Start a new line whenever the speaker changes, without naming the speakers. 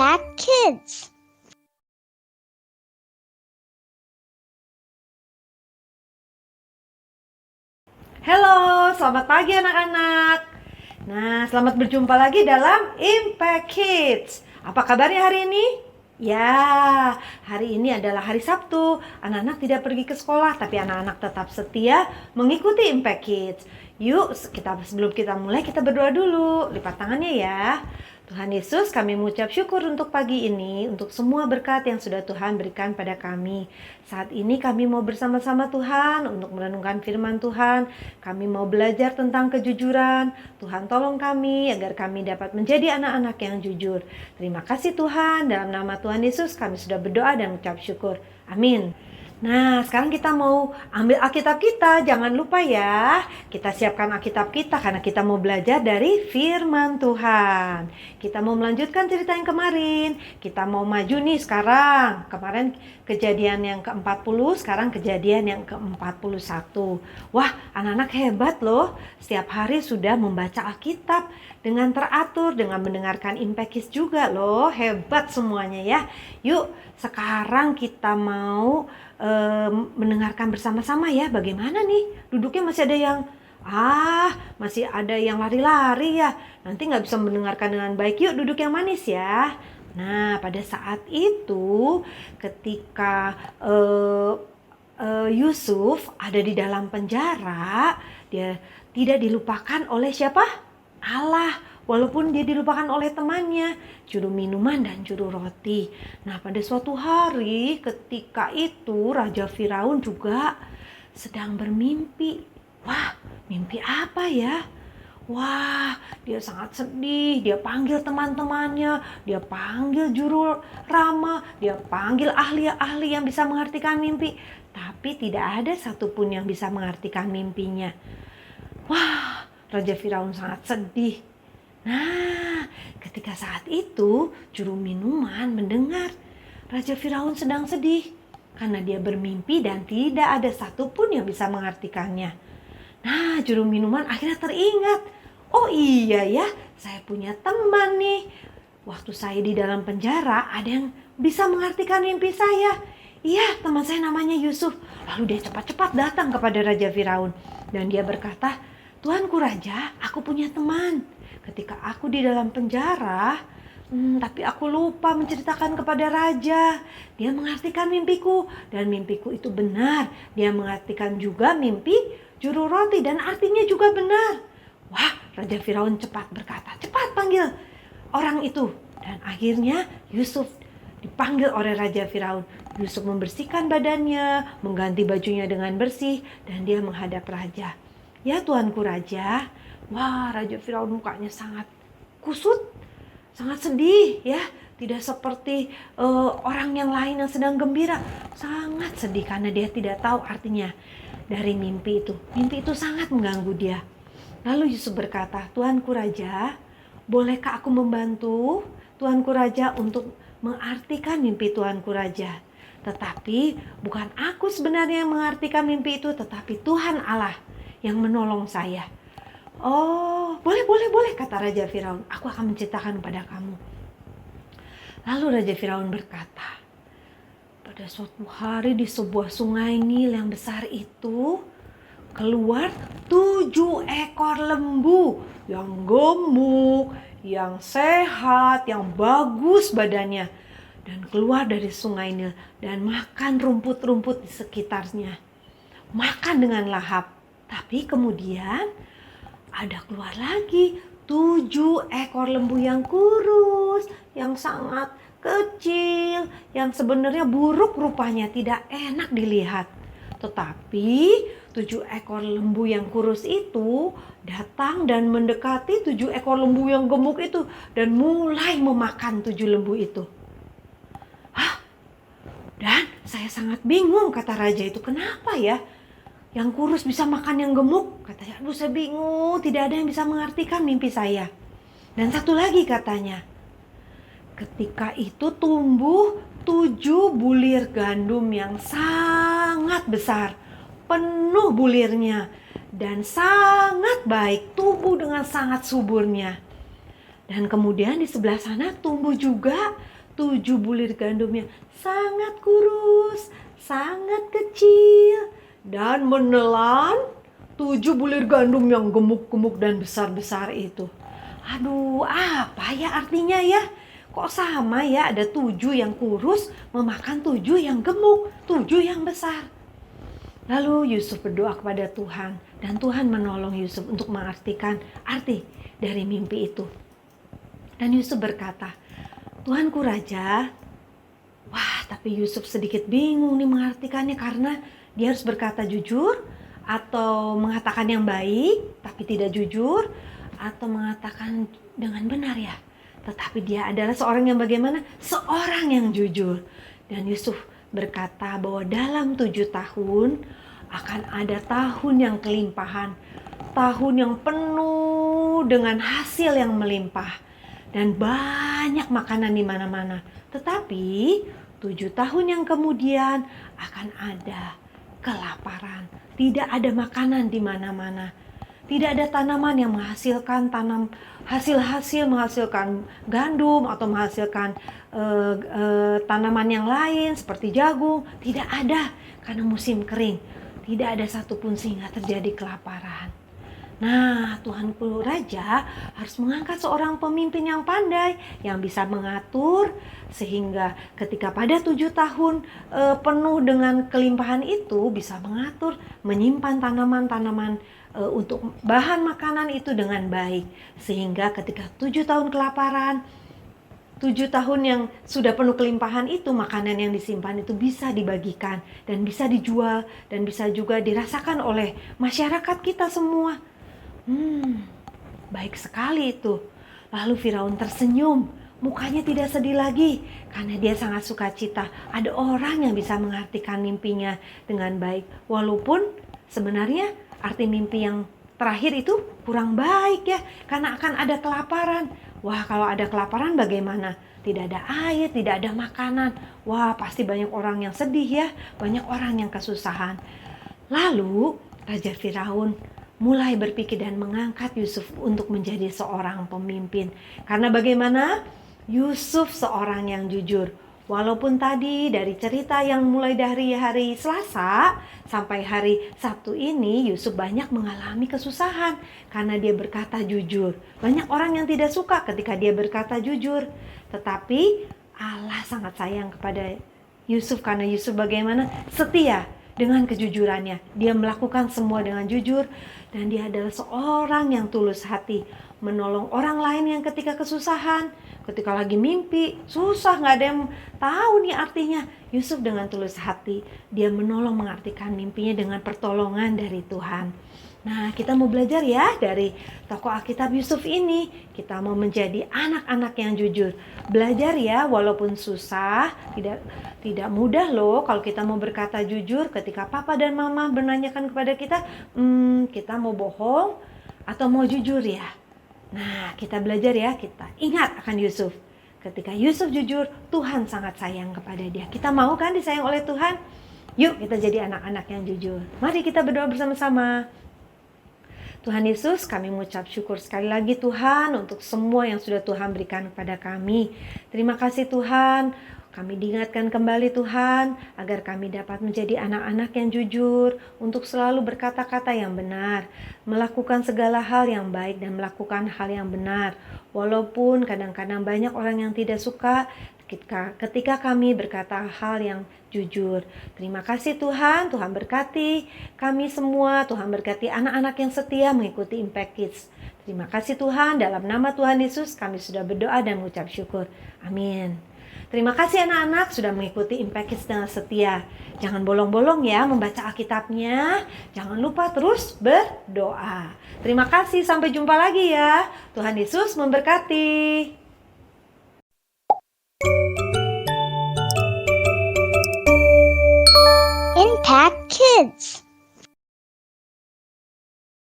Impact Kids.
Halo, selamat pagi anak-anak. Nah, selamat berjumpa lagi dalam Impact Kids. Apa kabarnya hari ini? Ya, hari ini adalah hari Sabtu. Anak-anak tidak pergi ke sekolah, tapi anak-anak tetap setia mengikuti Impact Kids. Yuk, sebelum kita mulai, kita berdoa dulu. Lipat tangannya ya. Tuhan Yesus, kami mengucap syukur untuk pagi ini, untuk semua berkat yang sudah Tuhan berikan pada kami. Saat ini kami mau bersama-sama Tuhan untuk merenungkan firman Tuhan. Kami mau belajar tentang kejujuran. Tuhan tolong kami agar kami dapat menjadi anak-anak yang jujur. Terima kasih Tuhan, dalam nama Tuhan Yesus kami sudah berdoa dan mengucap syukur. Amin. Nah, sekarang kita mau ambil Alkitab kita. Jangan lupa ya, kita siapkan Alkitab kita karena kita mau belajar dari firman Tuhan. Kita mau melanjutkan cerita yang kemarin. Kita mau maju nih sekarang. Kemarin kejadian yang ke-40, sekarang kejadian yang ke-41. Wah, anak-anak hebat loh. Setiap hari sudah membaca Alkitab dengan teratur, dengan mendengarkan Impact Kids juga loh. Hebat semuanya ya. Yuk, sekarang kita mau mendengarkan bersama-sama ya. Bagaimana nih? Duduknya masih ada yang lari-lari ya. Nanti nggak bisa mendengarkan dengan baik. Yuk duduk yang manis ya. Nah, pada saat itu ketika Yusuf ada di dalam penjara, dia tidak dilupakan oleh siapa? Allah. Walaupun dia dilupakan oleh temannya, juru minuman dan juru roti. Nah, pada suatu hari ketika itu Raja Firaun juga sedang bermimpi. Wah, mimpi apa ya? Wah, dia sangat sedih. Dia panggil teman-temannya, dia panggil juru rama, dia panggil ahli-ahli yang bisa mengartikan mimpi. Tapi tidak ada satupun yang bisa mengartikan mimpinya. Wah, Raja Firaun sangat sedih. Nah, ketika saat itu juru minuman mendengar Raja Firaun sedang sedih karena dia bermimpi dan tidak ada satupun yang bisa mengartikannya. Nah, juru minuman akhirnya teringat. Oh iya ya, saya punya teman nih. Waktu saya di dalam penjara ada yang bisa mengartikan mimpi saya. Iya, teman saya namanya Yusuf. Lalu dia cepat-cepat datang kepada Raja Firaun dan dia berkata, "Tuanku Raja, aku punya teman. Ketika aku di dalam penjara, tapi aku lupa menceritakan kepada raja. Dia mengartikan mimpiku dan mimpiku itu benar. Dia mengartikan juga mimpi juru roti dan artinya juga benar." Wah, Raja Firaun cepat berkata, "Cepat panggil orang itu." Dan akhirnya Yusuf dipanggil oleh Raja Firaun. Yusuf membersihkan badannya, mengganti bajunya dengan bersih, dan dia menghadap raja. "Ya Tuanku Raja." Wah, Raja Firaun mukanya sangat kusut, sangat sedih ya. Tidak seperti orang yang lain yang sedang gembira. Sangat sedih karena dia tidak tahu artinya dari mimpi itu. Mimpi itu sangat mengganggu dia. Lalu Yusuf berkata, "Tuanku Raja, bolehkah aku membantu Tuanku Raja untuk mengartikan mimpi Tuanku Raja? Tetapi bukan aku sebenarnya yang mengartikan mimpi itu, tetapi Tuhan Allah yang menolong saya." "Oh, boleh, kata Raja Firaun. "Aku akan menceritakan kepada kamu." Lalu Raja Firaun berkata, pada suatu hari di sebuah sungai Nil yang besar itu, keluar 7 ekor lembu yang gemuk, yang sehat, yang bagus badannya. Dan keluar dari sungai Nil dan makan rumput-rumput di sekitarnya. Makan dengan lahap. Tapi kemudian ada keluar lagi 7 ekor lembu yang kurus, yang sangat kecil, yang sebenarnya buruk rupanya, tidak enak dilihat. Tetapi 7 ekor lembu yang kurus itu datang dan mendekati 7 ekor lembu yang gemuk itu dan mulai memakan 7 lembu itu. Dan saya sangat bingung, kata raja itu, "Kenapa ya? Yang kurus bisa makan yang gemuk?" Katanya, "Aduh, saya bingung, tidak ada yang bisa mengartikan mimpi saya." Dan satu lagi katanya, ketika itu tumbuh 7 bulir gandum yang sangat besar, penuh bulirnya, dan sangat baik, tumbuh dengan sangat suburnya. Dan kemudian di sebelah sana tumbuh juga 7 bulir gandum yang sangat kurus, sangat kecil, dan menelan 7 bulir gandum yang gemuk-gemuk dan besar-besar itu. Aduh, apa ya artinya ya? Kok sama ya, ada 7 yang kurus memakan 7 yang gemuk, 7 yang besar. Lalu Yusuf berdoa kepada Tuhan, dan Tuhan menolong Yusuf untuk mengartikan arti dari mimpi itu. Dan Yusuf berkata, "Tuanku Raja." Wah, tapi Yusuf sedikit bingung nih mengartikannya, karena dia harus berkata jujur, atau mengatakan yang baik tapi tidak jujur, atau mengatakan dengan benar ya. Tetapi dia adalah seorang yang bagaimana? Seorang yang jujur. Dan Yusuf berkata bahwa dalam 7 tahun akan ada tahun yang kelimpahan, tahun yang penuh dengan hasil yang melimpah, dan banyak makanan di mana-mana. Tetapi 7 tahun yang kemudian akan ada kelaparan, tidak ada makanan di mana-mana. Tidak ada tanaman yang menghasilkan menghasilkan gandum atau menghasilkan tanaman yang lain seperti jagung. Tidak ada, karena musim kering. Tidak ada satupun sehingga terjadi kelaparan. Nah, Tuhanku Raja harus mengangkat seorang pemimpin yang pandai, yang bisa mengatur, sehingga ketika pada 7 tahun penuh dengan kelimpahan itu, bisa mengatur, menyimpan tanaman-tanaman untuk bahan makanan itu dengan baik. Sehingga ketika 7 tahun kelaparan, 7 tahun yang sudah penuh kelimpahan itu, makanan yang disimpan itu bisa dibagikan dan bisa dijual dan bisa juga dirasakan oleh masyarakat kita semua. Baik sekali itu. Lalu Firaun tersenyum, mukanya tidak sedih lagi karena dia sangat sukacita. Ada orang yang bisa mengartikan mimpinya dengan baik, walaupun sebenarnya arti mimpi yang terakhir itu kurang baik ya, karena akan ada kelaparan. Wah, kalau ada kelaparan bagaimana? Tidak ada air, tidak ada makanan. Wah, pasti banyak orang yang sedih ya, banyak orang yang kesusahan. Lalu Raja Firaun mulai berpikir dan mengangkat Yusuf untuk menjadi seorang pemimpin. Karena bagaimana? Yusuf seorang yang jujur. Walaupun tadi dari cerita yang mulai dari hari Selasa sampai hari Sabtu ini, Yusuf banyak mengalami kesusahan karena dia berkata jujur. Banyak orang yang tidak suka ketika dia berkata jujur. Tetapi Allah sangat sayang kepada Yusuf karena Yusuf bagaimana? Setia dengan kejujurannya. Dia melakukan semua dengan jujur, dan dia adalah seorang yang tulus hati, menolong orang lain yang ketika kesusahan, ketika lagi mimpi, susah, nggak ada yang tahu nih artinya. Yusuf dengan tulus hati, dia menolong mengartikan mimpinya dengan pertolongan dari Tuhan. Nah, kita mau belajar ya dari tokoh Alkitab Yusuf ini. Kita mau menjadi anak-anak yang jujur. Belajar ya, walaupun susah, tidak mudah loh kalau kita mau berkata jujur ketika papa dan mama menanyakan kepada kita, kita mau bohong atau mau jujur ya. Nah, kita belajar ya, kita ingat akan Yusuf. Ketika Yusuf jujur, Tuhan sangat sayang kepada dia. Kita mau kan disayang oleh Tuhan? Yuk kita jadi anak-anak yang jujur. Mari kita berdoa bersama-sama. Tuhan Yesus, kami mengucap syukur sekali lagi Tuhan untuk semua yang sudah Tuhan berikan kepada kami. Terima kasih Tuhan. Kami diingatkan kembali Tuhan, agar kami dapat menjadi anak-anak yang jujur, untuk selalu berkata-kata yang benar, melakukan segala hal yang baik dan melakukan hal yang benar. Walaupun kadang-kadang banyak orang yang tidak suka ketika kami berkata hal yang jujur. Terima kasih Tuhan, Tuhan berkati kami semua, Tuhan berkati anak-anak yang setia mengikuti Impact Kids. Terima kasih Tuhan, dalam nama Tuhan Yesus kami sudah berdoa dan mengucap syukur. Amin. Terima kasih anak-anak sudah mengikuti Impact Kids dengan setia. Jangan bolong-bolong ya membaca Alkitabnya. Jangan lupa terus berdoa. Terima kasih, sampai jumpa lagi ya. Tuhan Yesus memberkati.
Impact Kids.